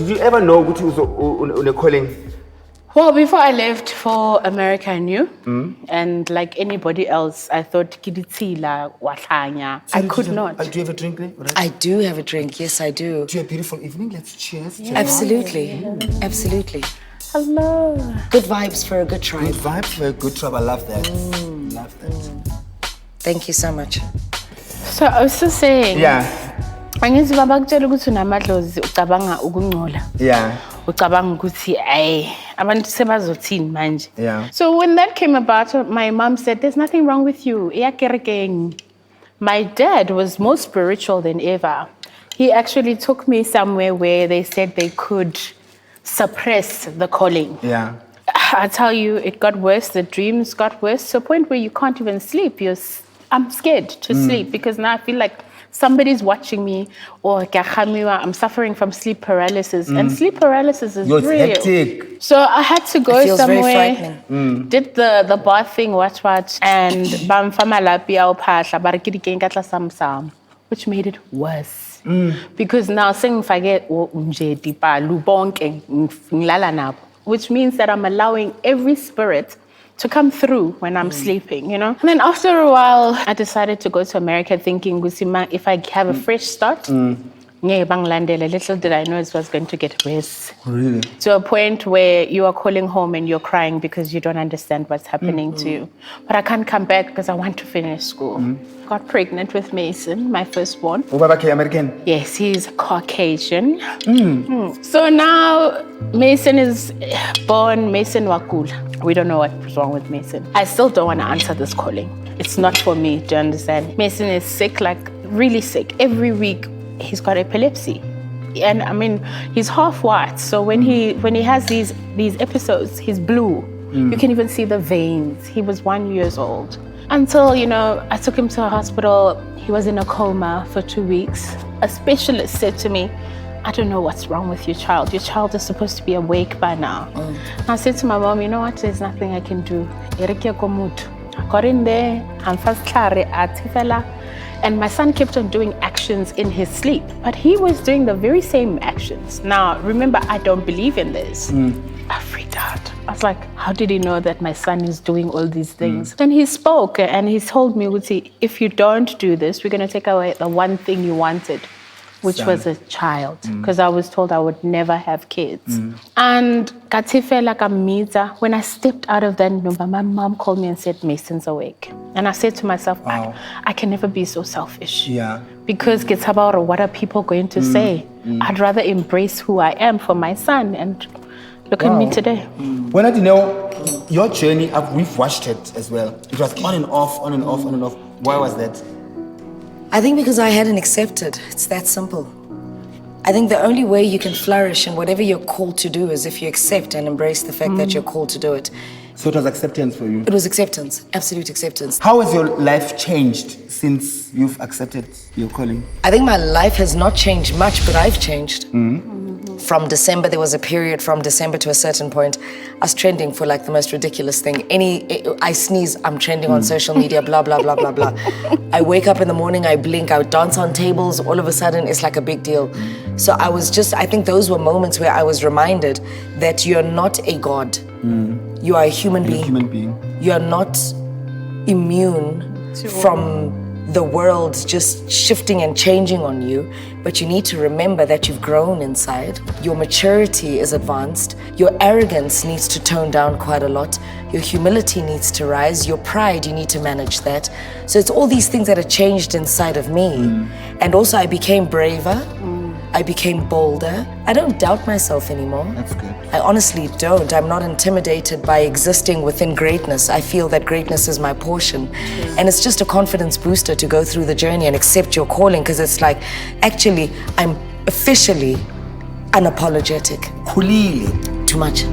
did you ever know what was on a calling? Well, before I left for America, I knew. And like anybody else, I thought, Kiditila, Watlanya. I could not. Do you have a drink there? Right? I do have a drink. Yes, I do. Do you have a beautiful evening? Let's cheers. Yeah. Absolutely. Absolutely. Hello. Good vibes for a good tribe. Good vibes for a good tribe. I love that. Love that. Thank you so much. So I was just saying. Yeah. Angithi babakutshela ukuthi unamadlozi ucabanga ukungcola. Yeah. Ucabanga ukuthi abantu sebazothini manje. Yeah. So when that came about, my mom said, "There's nothing wrong with you." My dad was more spiritual than ever. He actually took me somewhere where they said they could suppress the calling. Yeah. I tell you, it got worse. The dreams got worse to a point where you can't even sleep. I'm scared to sleep because now I feel like somebody's watching me, or I'm suffering from sleep paralysis. And sleep paralysis is real. Hectic. So I had to go somewhere, very frightening. did the bath thing, watch, and which made it worse. Because now which means that I'm allowing every spirit to come through when I'm sleeping, you know? And then after a while, I decided to go to America thinking, if I have a fresh start, little did I know it was going to get worse. Really? To a point where you are calling home and you're crying because you don't understand what's happening to you. But I can't come back because I want to finish school. Got pregnant with Mason, my firstborn. American? Yes, he's Caucasian. So now Mason is born, Mason Wakula. We don't know what's wrong with Mason. I still don't want to answer this calling. It's not for me, do you understand? Mason is sick, like really sick. Every week he's got epilepsy. And I mean, he's half white. So when he has these episodes, he's blue. You can even see the veins. He was 1 year old. Until, I took him to a hospital. He was in a coma for 2 weeks. A specialist said to me, "I don't know what's wrong with your child. Your child is supposed to be awake by now." I said to my mom, "You know what? There's nothing I can do." I got in there, and my son kept on doing actions in his sleep, but he was doing the very same actions. Now, remember, I don't believe in this. I freaked out. I was like, how did he know that my son is doing all these things? Then he spoke and he told me, if you don't do this, we're going to take away the one thing you wanted, which was a child, because I was told I would never have kids. And when I stepped out of that room, my mom called me and said, "Mason's awake." And I said to myself, wow. I can never be so selfish. Yeah. Because it's about what are people going to say? I'd rather embrace who I am for my son, and look at me today. When I didn't know your journey, we've watched it as well. It was on and off, on and off, on and off. Why was that? I think because I hadn't accepted. It's that simple. I think the only way you can flourish in whatever you're called to do is if you accept and embrace the fact that you're called to do it. So it was acceptance for you? It was acceptance, absolute acceptance. How has your life changed since you've accepted your calling? I think my life has not changed much, but I've changed. From December, there was a period from December to a certain point, I was trending for like the most ridiculous thing. I sneeze, I'm trending on social media, blah, blah, blah, blah, blah. I wake up in the morning, I blink, I would dance on tables, all of a sudden it's like a big deal. So I think those were moments where I was reminded that you're not a god. You are a human being. You are not immune from the world just shifting and changing on you, but you need to remember that you've grown inside. Your maturity is advanced. Your arrogance needs to tone down quite a lot. Your humility needs to rise. Your pride, you need to manage that. So it's all these things that have changed inside of me. And also I became braver. I became bolder. I don't doubt myself anymore. That's good. I honestly don't. I'm not intimidated by existing within greatness. I feel that greatness is my portion. And it's just a confidence booster to go through the journey and accept your calling, because it's like, actually, I'm officially unapologetic. Khulile. Too much.